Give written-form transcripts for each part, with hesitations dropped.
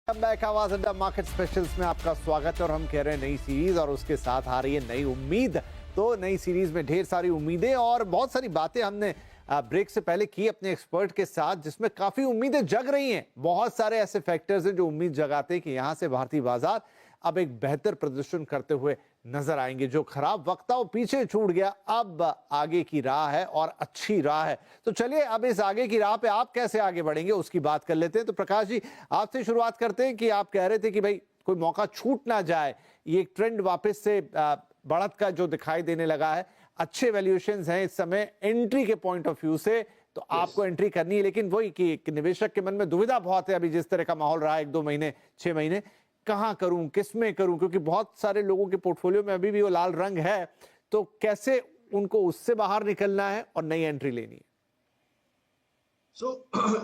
Back आवाज अड्डा market specials में आपका स्वागत है और हम कह रहे हैं नई सीरीज और उसके साथ आ रही है नई उम्मीद। तो नई सीरीज में ढेर सारी उम्मीदें और बहुत सारी बातें हमने ब्रेक से पहले की अपने एक्सपर्ट के साथ, जिसमें काफी उम्मीदें जग रही हैं। बहुत सारे ऐसे फैक्टर्स हैं जो उम्मीद जगाते हैं कि यहां से भारतीय बाजार अब एक बेहतर प्रदर्शन करते हुए नजर आएंगे। जो खराब वक्त था वो पीछे छूट गया, अब आगे की राह है और अच्छी राह है। तो चलिए अब इस आगे की राह पे आप कैसे आगे बढ़ेंगे उसकी बात कर लेते हैं। तो प्रकाश जी, आपसे शुरुआत करते हैं कि आप कह रहे थे कि भाई कोई मौका छूट ना जाए, ये एक ट्रेंड वापस से बढ़त का जो दिखाई देने लगा है, अच्छे वैल्यूएशंस हैं इस समय एंट्री के पॉइंट ऑफ व्यू से, तो आपको एंट्री करनी है। लेकिन वही कि एक निवेशक के मन में दुविधा बहुत है, अभी जिस तरह का माहौल रहा है 1-2 महीने 6 महीने, कहां करूं किस में करूं, क्योंकि बहुत सारे लोगों के पोर्टफोलियो में अभी भी वो लाल रंग है। तो कैसे उनको उससे बाहर निकलना है और नई एंट्री लेनी है?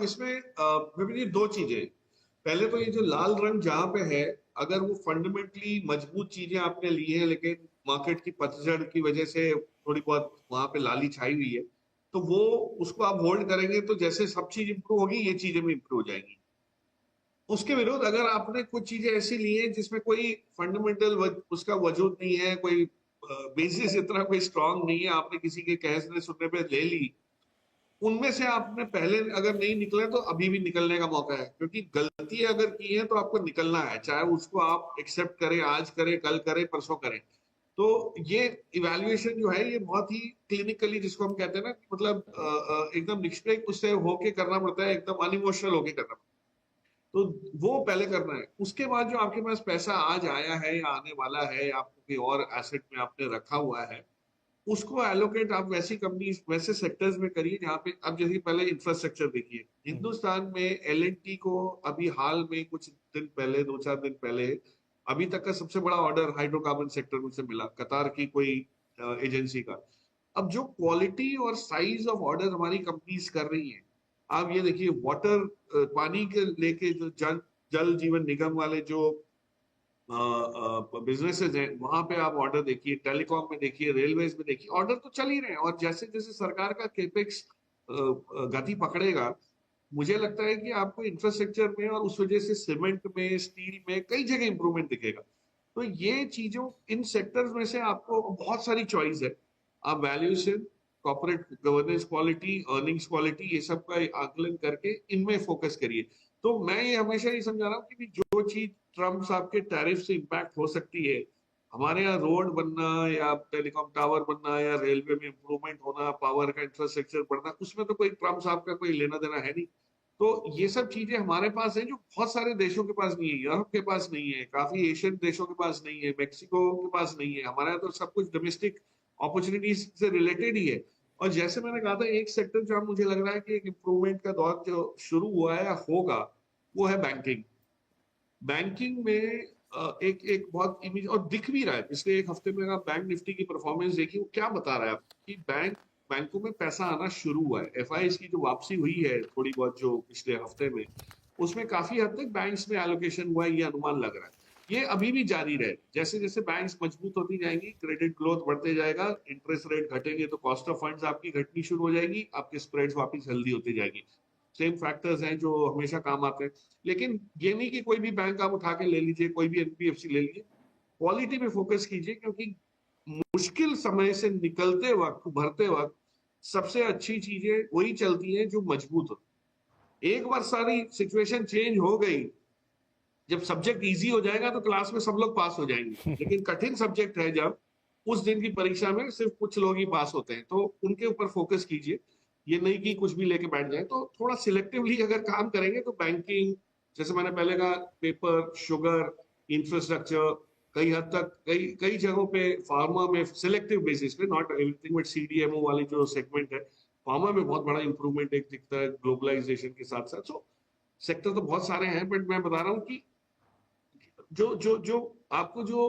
इसमें विपिन जी दो चीजें। पहले तो ये जो लाल रंग जहां पे है, अगर वो फंडामेंटली मजबूत चीजें आपने ली है लेकिन मार्केट की पतझड़ की वजह से थोड़ी बहुत वहां पे लाली छाई हुई है, तो वो उसको आप होल्ड करेंगे तो जैसे सब चीज इंप्रूव होगी ये चीजें भी इंप्रूव हो जाएंगी। उसके विरुद्ध अगर आपने कुछ चीजें ऐसी ली हैं जिसमें कोई फंडामेंटल उसका वजूद नहीं है, कोई बेसिस इतना कोई स्ट्रांग नहीं है, आपने किसी के कहने सुनने पे ले ली, उनमें से आपने पहले अगर नहीं निकले तो अभी भी निकलने का मौका है, क्योंकि गलती अगर की है तो आपको निकलना है, चाहे उसको आप एक्सेप्ट करें, आज करें, कल करें, परसों करें। तो ये इवैल्यूएशन जो है ये बहुत ही क्लिनिकली, जिसको हम कहते हैं ना, मतलब एकदम निष्पक्ष उससे होके करना पड़ता है, एकदम अनइमोशनल होके करना पड़ता है। तो वो पहले करना है। उसके बाद जो आपके पास पैसा आज आया है या आने वाला है या आपको कोई और एसेट में आपने रखा हुआ है, उसको एलोकेट आप वैसी कंपनी वैसे सेक्टर्स में करिए जहां पे, अब जैसे पहले इंफ्रास्ट्रक्चर देखिए, हिंदुस्तान में एल&टी को अभी हाल में कुछ दिन पहले, 2-4 दिन पहले, अभी तक का सबसे बड़ा ऑर्डर हाइड्रोकार्बन सेक्टर में से मिला, कतार की कोई एजेंसी का। अब जो क्वालिटी और साइज ऑफ ऑर्डर हमारी कंपनीज कर रही हैं, आप ये देखिए, वाटर, पानी के लेके जो जल जल जीवन निगम वाले जो बिजनेसेस हैं, वहां पे आप ऑर्डर देखिए, टेलीकॉम में देखिए, रेलवेज में देखिए, ऑर्डर तो चल ही रहे हैं। और जैसे जैसे सरकार का केपेक्स गति पकड़ेगा, मुझे लगता है कि आपको इंफ्रास्ट्रक्चर में और उस वजह से सीमेंट में, स्टील में कई जगह इंप्रूवमेंट दिखेगा। तो ये चीजों, इन सेक्टर्स में से आपको बहुत सारी चॉइस है। आप valuation, corporate governance quality, earnings quality, ये सब का आकलन करके इनमें फोकस करिए। तो मैं ये हमेशा ही समझा रहा हूँ कि जो चीज ट्रम्प साहब के टैरिफ से इम्पैक्ट हो सकती है, हमारे यहाँ रोड बनना या टेलीकॉम टावर बनना या रेलवे में इंप्रूवमेंट होना, पावर का इंफ्रास्ट्रक्चर बढ़ना, उसमें तो कोई ट्रम्प साहब का कोई लेना देना है नहीं। तो ये सब चीजें हमारे पास है जो बहुत सारे देशों के पास नहीं है, यूरोप के पास नहीं है, काफी एशियन देशों के पास नहीं है, मेक्सिको के पास नहीं है। हमारे यहाँ तो सब कुछ डोमेस्टिक अपॉर्चुनिटीज से रिलेटेड ही है। और जैसे मैंने कहा था, एक सेक्टर जो मुझे लग रहा है कि एक इंप्रूवमेंट का दौर जो शुरू हुआ है या होगा, वो है बैंकिंग। बैंकिंग में एक एक बहुत इमेज और दिख भी रहा है। पिछले एक हफ्ते में अगर बैंक निफ्टी की परफॉर्मेंस देखी, वो क्या बता रहा है कि बैंकों में पैसा आना शुरू हुआ है। एफआईएस की जो वापसी हुई है थोड़ी बहुत जो पिछले हफ्ते में, उसमें काफी हद तक बैंक्स में एलोकेशन हुआ है, ये अनुमान लग रहा है। ये अभी भी जारी रहे, जैसे जैसे बैंक्स मजबूत होती जाएंगी, क्रेडिट ग्रोथ बढ़ते जाएगा, इंटरेस्ट रेट घटेंगे तो कॉस्ट ऑफ फंड्स आपकी घटनी शुरू हो जाएगी, आपके स्प्रेड्स वापस हेल्दी होती जाएगी। सेम फैक्टर्स हैं जो हमेशा काम आते हैं। लेकिन ये नहीं कि कोई भी बैंक आप उठा के ले लीजिए, कोई भी एनबीएफसी ले लीजिए, क्वालिटी पे फोकस कीजिए, क्योंकि मुश्किल समय से निकलते वक्त, उभरते वक्त सबसे अच्छी चीजें वही चलती हैं जो मजबूत हो। एक बार सारी सिचुएशन चेंज हो गई, जब सब्जेक्ट इजी हो जाएगा तो क्लास में सब लोग पास हो जाएंगे, लेकिन कठिन सब्जेक्ट है जब, उस दिन की परीक्षा में सिर्फ कुछ लोग ही पास होते हैं। तो उनके ऊपर फोकस कीजिए, ये नहीं कि कुछ भी लेके बैठ जाए। तो थोड़ा सिलेक्टिवली अगर काम करेंगे तो बैंकिंग, जैसे मैंने पहले कहा, पेपर, शुगर, इंफ्रास्ट्रक्चर, कई हद तक कई कई जगहों पे, फार्मा में सिलेक्टिव बेसिस पे, नॉट एवरीथिंग, बट सीडीएमओ वाली जो सेगमेंट है, फार्मा में बहुत बड़ा इंप्रूवमेंट एक दिखता है ग्लोबलाइजेशन के साथ साथ। सो सेक्टर तो बहुत सारे हैं, बट मैं बता रहा हूँ कि जो जो जो आपको जो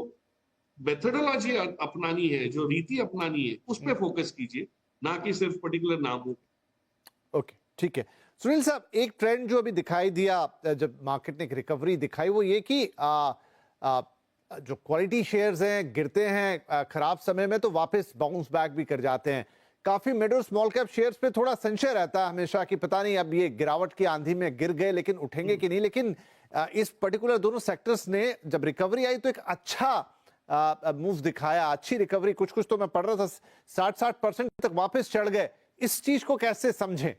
मेथोडोलॉजी अपनानी है, जो रीति अपनानी है, उस पर फोकस कीजिए, ना कि सिर्फ पर्टिकुलर नामों। ओके, ठीक है। सुनील साहब, एक ट्रेंड जो अभी दिखाई दिया जब मार्केट ने एक रिकवरी दिखाई, वो ये कि जो क्वालिटी शेयर्स हैं गिरते हैं खराब समय में तो वापस बाउंस बैक भी कर जाते हैं। काफी मिड और स्मॉल कैप शेयर्स पे थोड़ा संशय रहता है हमेशा कि पता नहीं अब ये गिरावट की आंधी में गिर गए लेकिन उठेंगे कि नहीं। लेकिन इस पर्टिकुलर दोनों सेक्टर्स ने जब रिकवरी आई तो एक अच्छा मूव दिखाया, अच्छी रिकवरी। कुछ कुछ तो मैं पढ़ रहा था 60% तक वापस चढ़ गए। इस चीज को कैसे समझें?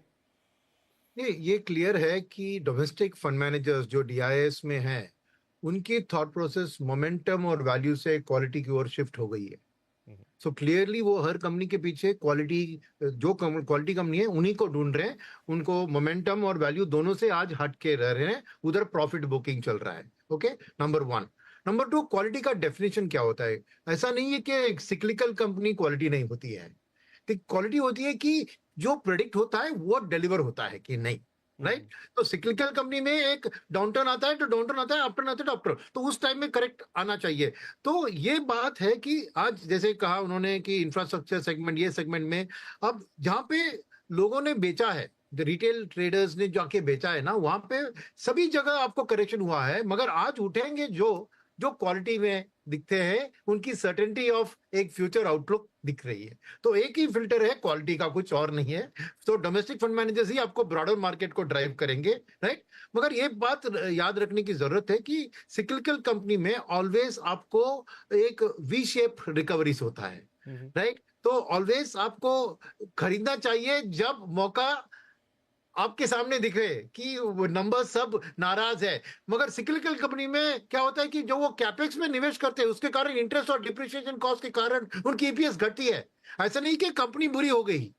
ये क्लियर है कि डोमेस्टिक फंड मैनेजर्स जो डीआईएस में हैं, उनकी थॉट प्रोसेस मोमेंटम और वैल्यू से क्वालिटी की ओर शिफ्ट हो गई है। सो क्लियरली वो हर कंपनी के पीछे क्वालिटी, जो क्वालिटी कंपनी है उन्हीं को ढूंढ रहे हैं। उनको मोमेंटम और वैल्यू दोनों से आज हट के रह रहे हैं, उधर प्रॉफिट बुकिंग चल रहा है। Okay, number 1। नंबर 2, क्वालिटी का डेफिनेशन क्या होता है? ऐसा नहीं है कि सिक्लिकल कंपनी क्वालिटी नहीं होती है। क्वालिटी होती है कि जो प्रेडिक्ट होता है वो डिलीवर होता है कि नहीं, राइट? तो सिक्लिकल कंपनी में एक डाउनटर्न आता है तो डाउनटर्न आता है, अपटर्न आता है तो अपटर्न, तो उस टाइम में करेक्ट आना चाहिए। तो ये बात है कि आज जैसे कहा उन्होंने कि इंफ्रास्ट्रक्चर सेगमेंट, ये सेगमेंट में अब जहां पे लोगों ने बेचा है, रिटेल ट्रेडर्स ने जाके बेचा है ना, वहां पे सभी जगह आपको करेक्शन हुआ है। मगर आज उठेंगे जो जो क्वालिटी में दिखते हैं, उनकी सर्टेनिटी ऑफ एक फ्यूचर आउटलुक दिख रही है। तो एक ही फिल्टर है क्वालिटी का, कुछ और नहीं है। तो डोमेस्टिक फंड मैनेजर्स ही आपको ब्रॉडर मार्केट को ड्राइव करेंगे, राइट? मगर ये बात याद रखने की जरूरत है कि सिक्लिकल कंपनी में ऑलवेज आपको एक वी शेप रिकवरीज होता है, राइट? तो ऑलवेज आपको खरीदना चाहिए जब मौका आपके सामने दिख रहे कि वो नंबर सब नाराज है। मगर सिक्लिकल कंपनी में क्या होता है कि जो वो कैपेक्स में निवेश करते हैं उसके कारण इंटरेस्ट और डिप्रिसिएशन कॉस्ट के कारण उनकी ईपीएस घटती है। ऐसा नहीं कि कंपनी बुरी हो गई,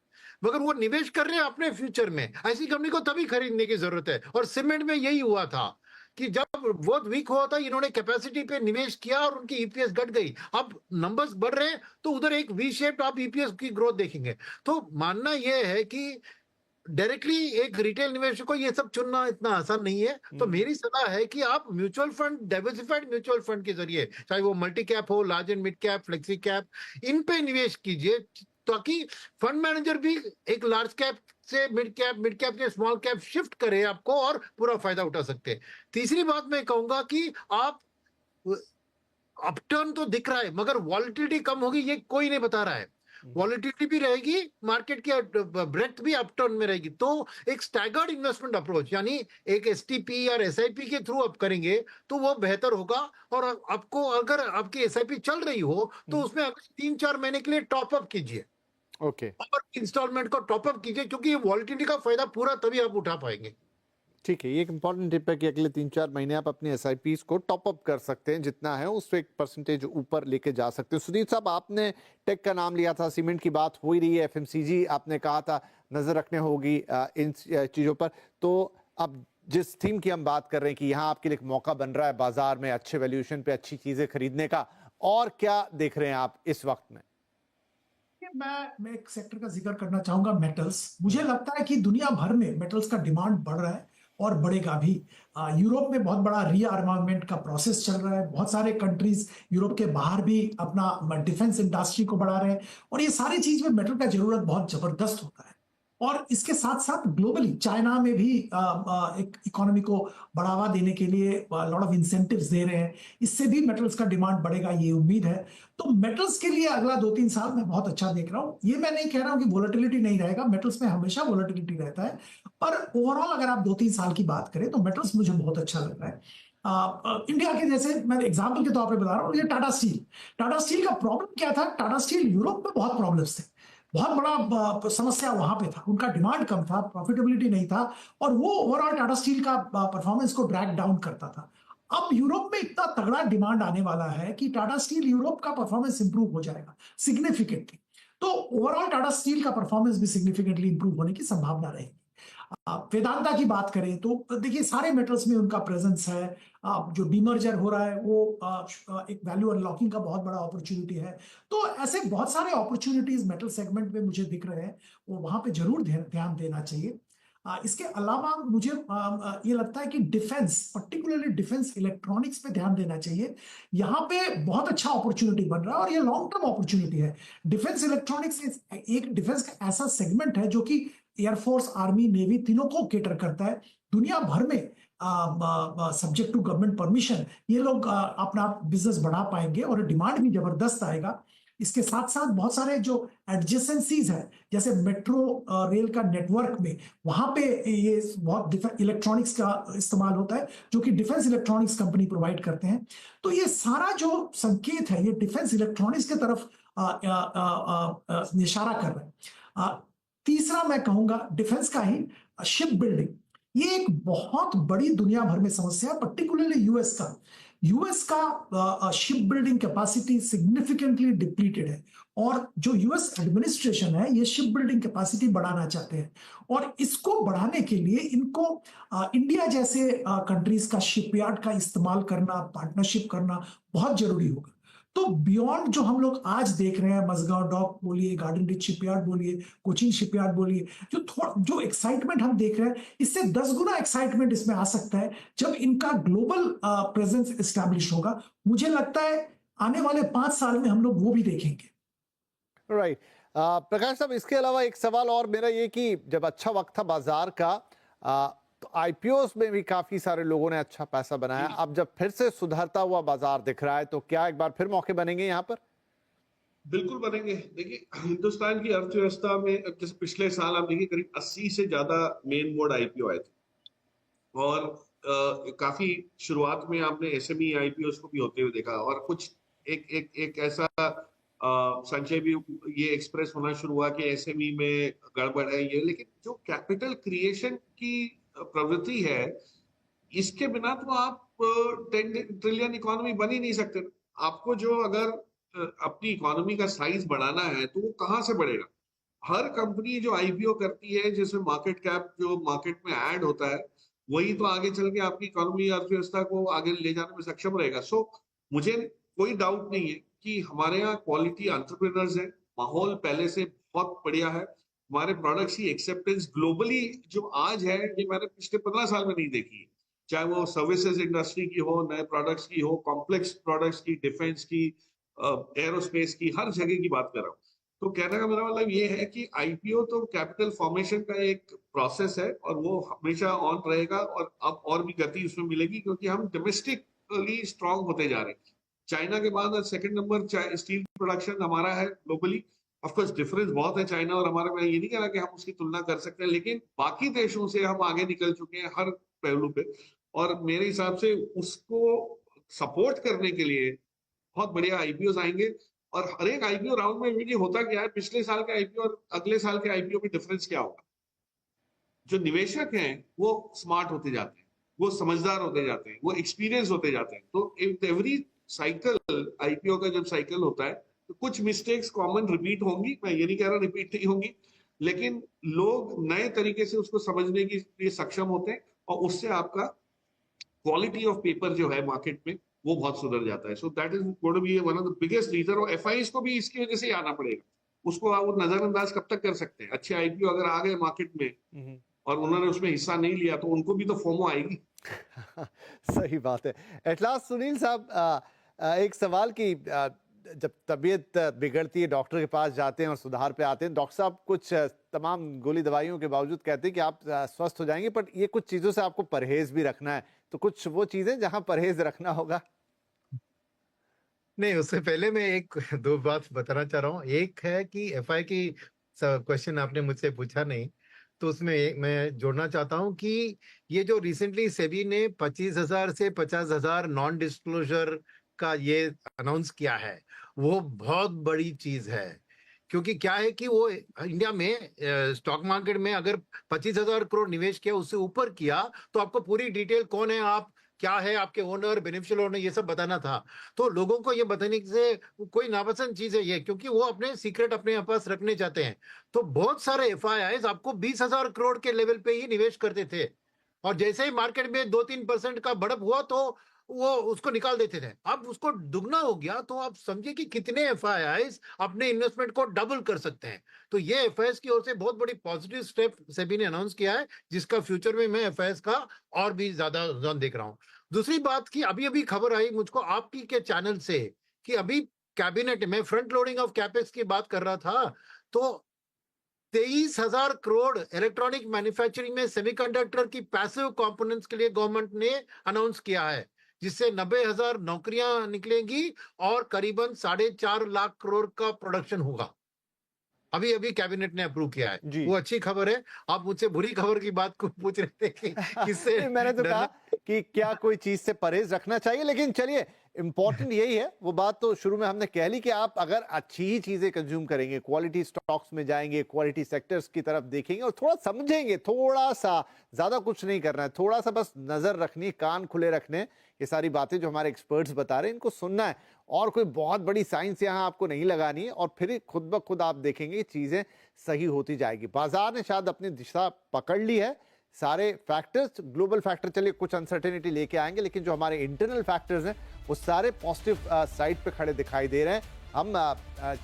मगर वो निवेश कर रहे हैं अपने फ्यूचर में। ऐसी कंपनी को तभी खरीदने की जरूरत है। और सीमेंट में यही हुआ था कि जब बहुत वीक हुआ था, इन्होंने कैपेसिटी पे निवेश किया और उनकी ईपीएस घट गई। अब नंबर्स बढ़ रहे हैं तो उधर एक वी शेप आप ईपीएस की ग्रोथ देखेंगे। तो मानना यह है कि डायरेक्टली एक रिटेल निवेशक को ये सब चुनना इतना आसान नहीं है। तो मेरी सलाह है कि आप mutual fund, diversified mutual fund के जरिए, चाहे वो मल्टी कैप हो, large and mid cap, flexi cap, इन पे निवेश कीजिए, ताकि फंड मैनेजर भी एक लार्ज कैप से मिड कैप से स्मॉल कैप शिफ्ट करे आपको और पूरा फायदा उठा सकते हैं। तीसरी बात मैं कहूंगा कि आप अपटर्न तो दिख रहा है मगर वॉलिटिलिटी कम होगी ये कोई नहीं बता रहा है। वॉलिटिलिटी भी रहेगी, मार्केट की ब्रेथ भी अपटर्न में रहेगी। तो एक स्टैगर्ड इन्वेस्टमेंट अप्रोच, यानी एक एसटीपी या एसआईपी के थ्रू आप करेंगे तो वो बेहतर होगा। और आपको अगर आपकी एसआईपी चल रही हो तो उसमें अगर 3-4 महीने के लिए टॉपअप कीजिए, ओके, और इंस्टॉलमेंट को टॉपअप कीजिए, क्योंकि ये वॉलिटिलिटी का फायदा पूरा तभी आप उठा पाएंगे। ठीक है, ये एक इंपॉर्टेंट टिप है कि अगले 3-4 महीने आप अपनी एसआईपीज को टॉप अप कर सकते हैं, जितना है उससे एक परसेंटेज ऊपर लेके जा सकते हैं। सुदीप साहब, आपने टेक का नाम लिया था, सीमेंट की बात हो ही रही है, एफएमसीजी आपने कहा था नजर रखने होगी इन चीजों पर। तो अब जिस थीम की हम बात कर रहे हैं कि यहाँ आपके लिए एक मौका बन रहा है बाजार में अच्छे वैल्यूएशन पे अच्छी चीजें खरीदने का, और क्या देख रहे हैं आप इस वक्त में? मैं एक सेक्टर का जिक्र करना चाहूंगा, मेटल्स। मुझे लगता है कि दुनिया भर में मेटल्स का डिमांड बढ़ रहा है और बढ़ेगा भी। यूरोप में बहुत बड़ा रीआर्मामेंट का प्रोसेस चल रहा है। बहुत सारे कंट्रीज यूरोप के बाहर भी अपना डिफेंस इंडस्ट्री को बढ़ा रहे हैं, और ये सारी चीज में मेटल का जरूरत बहुत जबरदस्त होता है। और इसके साथ साथ ग्लोबली चाइना में भी एक इकोनॉमी को बढ़ावा देने के लिए लॉट ऑफ इंसेंटिव्स दे रहे हैं। इससे भी मेटल्स का डिमांड बढ़ेगा, ये उम्मीद है। तो मेटल्स के लिए अगला 2-3 साल मैं बहुत अच्छा देख रहा हूँ। ये मैं नहीं कह रहा हूँ कि वोलेटिलिटी नहीं रहेगा, मेटल्स में हमेशा वोलेटिलिटी रहता है, पर ओवरऑल अगर आप 2-3 साल की बात करें तो मेटल्स मुझे बहुत अच्छा लग रहा है। इंडिया के जैसे मैं एग्जाम्पल के तौर पर बता रहा हूँ, ये टाटा स्टील का प्रॉब्लम क्या था? टाटा स्टील यूरोप में बहुत प्रॉब्लम्स थे, बहुत बड़ा समस्या वहां पे था। उनका डिमांड कम था, प्रॉफिटेबिलिटी नहीं था, और वो ओवरऑल टाटा स्टील का परफॉर्मेंस को ड्रैग डाउन करता था। अब यूरोप में इतना तगड़ा डिमांड आने वाला है कि टाटा स्टील यूरोप का परफॉर्मेंस इंप्रूव हो जाएगा सिग्निफिकेंटली। तो ओवरऑल टाटा स्टील का परफॉर्मेंस भी सिग्निफिकेंटली इंप्रूव होने की संभावना रहेगी। वेदांता की बात करें तो देखिए सारे मेटल्स में उनका प्रेजेंस है। जो डीमर्जर हो रहा है वो एक वैल्यू अनलॉकिंग का बहुत बड़ा अपॉर्चुनिटी है। तो ऐसे बहुत सारे अपॉर्चुनिटीज मेटल सेगमेंट में मुझे दिख रहे हैं, वो वहां पे जरूर ध्यान देना चाहिए। इसके अलावा मुझे ये लगता है कि डिफेंस, पर्टिकुलरली डिफेंस इलेक्ट्रॉनिक्स पे ध्यान देना चाहिए। यहाँ पे बहुत अच्छा अपॉर्चुनिटी बन रहा है और ये लॉन्ग टर्म अपॉर्चुनिटी है। डिफेंस इलेक्ट्रॉनिक्स एक डिफेंस का ऐसा सेगमेंट है जो कि एयरफोर्स, आर्मी, नेवी तीनों को केटर करता है। दुनिया भर में सब्जेक्ट टू गवर्नमेंट परमिशन ये लोग अपना बिजनेस बढ़ा पाएंगे और डिमांड भी जबरदस्त आएगा। इसके साथ साथ बहुत सारे जो एडजेसेंसीज है, जैसे मेट्रो रेल का नेटवर्क में, वहां पे ये बहुत इलेक्ट्रॉनिक्स का इस्तेमाल होता है, जो कि डिफेंस इलेक्ट्रॉनिक्स कंपनी प्रोवाइड करते हैं। तो ये सारा जो संकेत है, ये डिफेंस इलेक्ट्रॉनिक्स की तरफ इशारा कर रहे हैं। तीसरा मैं कहूंगा डिफेंस का ही, शिप बिल्डिंग। ये एक बहुत बड़ी दुनिया भर में समस्या है, पर्टिकुलरली यूएस का ship building capacity significantly depleted है, और जो यूएस एडमिनिस्ट्रेशन है ये शिप बिल्डिंग कैपेसिटी बढ़ाना चाहते हैं, और इसको बढ़ाने के लिए इनको इंडिया जैसे कंट्रीज का शिपयार्ड का इस्तेमाल करना, पार्टनरशिप करना बहुत जरूरी होगा। तो बियॉन्ड जो हम लोग आज देख रहे हैं, मझगांव डॉक बोलिए, गार्डन रिच शिपयार्ड बोलिए, कोचिन शिपयार्ड बोलिए, जो एक्साइटमेंट हम देख रहे हैं, इससे 10 गुना एक्साइटमेंट इसमें आ सकता है जब इनका ग्लोबल प्रेजेंस एस्टैब्लिश होगा। मुझे लगता है आने वाले 5 साल में हम लोग वो भी देखेंगे। राइट। प्रकाश साहब, इसके अलावा एक सवाल और मेरा ये कि जब अच्छा वक्त था बाजार का, तो आईपीओस में भी काफी सारे लोगों ने अच्छा पैसा बनाया। अब जब फिर से सुधरता हुआ बाजार दिख रहा है, तो क्या एक बार फिर मौके बनेंगे यहाँ पर? बिल्कुल बनेंगे। देखिए, हिंदुस्तान की अर्थव्यवस्था में जैसे पिछले साल आप देखिए करीब 80 से ज्यादा मेन बोर्ड आईपीओ आए थे, और काफी शुरुआत में आपने एसएमई आईपीओ को भी होते हुए देखा, और कुछ एक ऐसा संशय भी ये एक्सप्रेस होना शुरू हुआ कि एसएमई में गड़बड़ है ये। लेकिन जो कैपिटल क्रिएशन की प्रवृत्ति है, इसके बिना तो आप 10 ट्रिलियन इकोनॉमी बन ही नहीं सकते। आपको जो अगर अपनी इकोनॉमी का साइज बढ़ाना है तो वो कहाँ से बढ़ेगा? हर कंपनी जो आईपीओ करती है, जिसमें मार्केट कैप जो मार्केट में ऐड होता है, वही तो आगे चल के आपकी इकोनॉमी अर्थव्यवस्था को आगे ले जाने में सक्षम रहेगा। सो मुझे कोई डाउट नहीं है कि हमारे यहाँ क्वालिटी एंटरप्रेन्योर्स है, माहौल पहले से बहुत बढ़िया है, हमारे प्रोडक्ट्स की एक्सेप्टेंस ग्लोबली जो आज है, ये मैंने पिछले 15 साल में नहीं देखी है। चाहे वो सर्विसेज इंडस्ट्री की हो, नए प्रोडक्ट्स की हो, कॉम्प्लेक्स प्रोडक्ट्स की, डिफेंस की, एरोस्पेस की, हर जगह की बात कर रहा हूँ। तो कहने का मेरा मतलब ये है कि आईपीओ तो कैपिटल फॉर्मेशन का एक प्रोसेस है, और वो हमेशा ऑन रहेगा, और अब और भी गति उसमें मिलेगी, क्योंकि हम डोमेस्टिकली स्ट्रांग होते जा रहे हैं। चाइना के बाद सेकंड नंबर स्टील प्रोडक्शन हमारा है ग्लोबली। ऑफ कोर्स डिफरेंस बहुत है चाइना और हमारे में, ये नहीं कह रहा कि हम उसकी तुलना कर सकते हैं, लेकिन बाकी देशों से हम आगे निकल चुके हैं हर पहलू पे, और मेरे हिसाब से उसको सपोर्ट करने के लिए बहुत बढ़िया आईपीओ आएंगे। और हर एक आईपीओ राउंड में ये होता क्या है, पिछले साल के आईपीओ और अगले साल के आईपीओ में डिफरेंस क्या होगा? जो निवेशक हैं वो स्मार्ट होते जाते हैं, वो समझदार होते जाते हैं, वो एक्सपीरियंस होते जाते हैं। तो एवरी साइकिल, आईपीओ का जब साइकिल होता है तो कुछ मिस्टेक्स कॉमन रिपीट होंगी, मैं ये नहीं कह रहा रिपीट नहीं होंगी, लेकिन लोग नए तरीके से उसको समझने के लिए सक्षम होते हैं, और उससे आपका क्वालिटी ऑफ पेपर जो है मार्केट में वो बहुत सुधर जाता है। So that is going to be one of the biggest reason. और एफआईएस को भी इसकी वजह से ही आना पड़ेगा। उसको आप नजरअंदाज कब तक कर सकते हैं? अच्छे आईपीओ अगर आ गए मार्केट में और उन्होंने उसमें हिस्सा नहीं लिया, तो उनको भी तो फोमो आएगी। सही बात है। एट लास्ट सुनील साहब, एक सवाल की, जब तबीयत बिगड़ती है, डॉक्टर के पास जाते हैं और सुधार पे आते हैं, डॉक्टर साहब कुछ तमाम गोली दवाइयों के बावजूद कहते हैं कि आप स्वस्थ हो जाएंगे, पर ये कुछ चीजों से आपको परहेज भी रखना है। तो कुछ वो चीजें जहां परहेज रखना होगा? नहीं, उससे पहले मैं एक दो बात बताना चाह रहा हूँ। एक है कि एफआई की क्वेश्चन आपने मुझसे पूछा नहीं, तो उसमें मैं जोड़ना चाहता हूँ कि ये जो रिसेंटली सेबी ने 25,000 से 50,000 नॉन डिस्क्लोजर का ये अनाउंस किया है, वो बहुत बड़ी चीज है। क्योंकि क्या है कि वो इंडिया में स्टॉक मार्केट में अगर 25,000 करोड़ निवेश किया, उससे ऊपर किया, तो आपको पूरी डिटेल, कौन है आप, क्या है आपके ओनर, बेनिफिशियल ओनर, ये सब बताना था। तो लोगों को ये बताने से कोई नापसंद चीज है ये, क्योंकि वो अपने सीक्रेट अपने पास रखने चाहते हैं। तो बहुत सारे एफआईआईज आपको 20,000 करोड़ के लेवल पे ही निवेश करते थे, और जैसे ही मार्केट में 2-3% का बढ़त हुआ तो वो उसको निकाल देते थे। अब उसको दुगना हो गया, तो आप समझिए कि कितने एफआईआईज अपने इन्वेस्टमेंट को डबल कर सकते हैं। तो ये एफआईआईज की ओर से बहुत बड़ी पॉजिटिव स्टेप सेबी ने अनाउंस किया है, जिसका फ्यूचर में मैं एफआईआईज का और भी ज्यादा रुझान देख रहा हूं। दूसरी बात की अभी अभी खबर आई मुझको आपकी के चैनल से कि अभी कैबिनेट में फ्रंट लोडिंग ऑफ कैपेक्स की बात कर रहा था, तो 23,000 करोड़ इलेक्ट्रॉनिक मैन्युफैक्चरिंग में सेमीकंडक्टर की पैसिव कंपोनेंट्स के लिए गवर्नमेंट ने अनाउंस किया है, जिससे 90,000 नौकरियां निकलेंगी और करीबन 4.5 लाख करोड़ का प्रोडक्शन होगा। अभी अभी कैबिनेट ने अप्रूव किया है, वो अच्छी खबर है। आप मुझसे बुरी खबर की बात को पूछ रहे थे कि किससे मैंने तो कहा कि क्या कोई चीज से परहेज रखना चाहिए, लेकिन चलिए इंपॉर्टेंट यही है, वो बात तो शुरू में हमने कह ली कि आप अगर अच्छी ही चीजें कंज्यूम करेंगे, क्वालिटी स्टॉक्स में जाएंगे, क्वालिटी सेक्टर्स की तरफ देखेंगे और थोड़ा समझेंगे, थोड़ा सा, ज्यादा कुछ नहीं करना है, थोड़ा सा बस नजर रखनी, कान खुले रखने, ये सारी बातें जो हमारे एक्सपर्ट्स बता रहे हैं इनको सुनना है और कोई बहुत बड़ी साइंस यहाँ आपको नहीं लगानी है और फिर खुद ब खुद आप देखेंगे चीजें सही होती जाएगी। बाजार ने शायद अपनी दिशा पकड़ ली है, सारे फैक्टर्स, ग्लोबल फैक्टर चलिए कुछ अनसर्टेनिटी लेके आएंगे, लेकिन जो हमारे इंटरनल फैक्टर्स हैं वो सारे पॉजिटिव साइड पे खड़े दिखाई दे रहे हैं। हम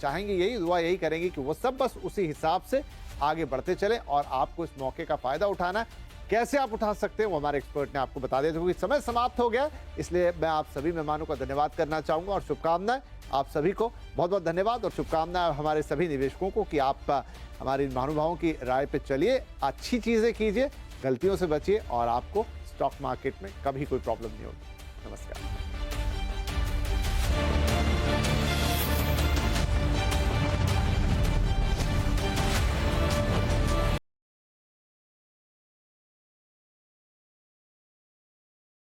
चाहेंगे, यही दुआ यही करेंगे कि वो सब बस उसी हिसाब से आगे बढ़ते चले और आपको इस मौके का फायदा उठाना है। कैसे आप उठा सकते हैं वो हमारे एक्सपर्ट ने आपको बता दिया, क्योंकि समय समाप्त हो गया, इसलिए मैं आप सभी मेहमानों का धन्यवाद करना चाहूंगा और शुभकामनाएं आप सभी को। बहुत बहुत धन्यवाद और शुभकामनाएं हमारे सभी निवेशकों को कि आप हमारे इन महानुभावों की राय पे चलिए, अच्छी चीजें कीजिए, गलतियों से बचिए और आपको स्टॉक मार्केट में कभी कोई प्रॉब्लम नहीं होगी। नमस्कार।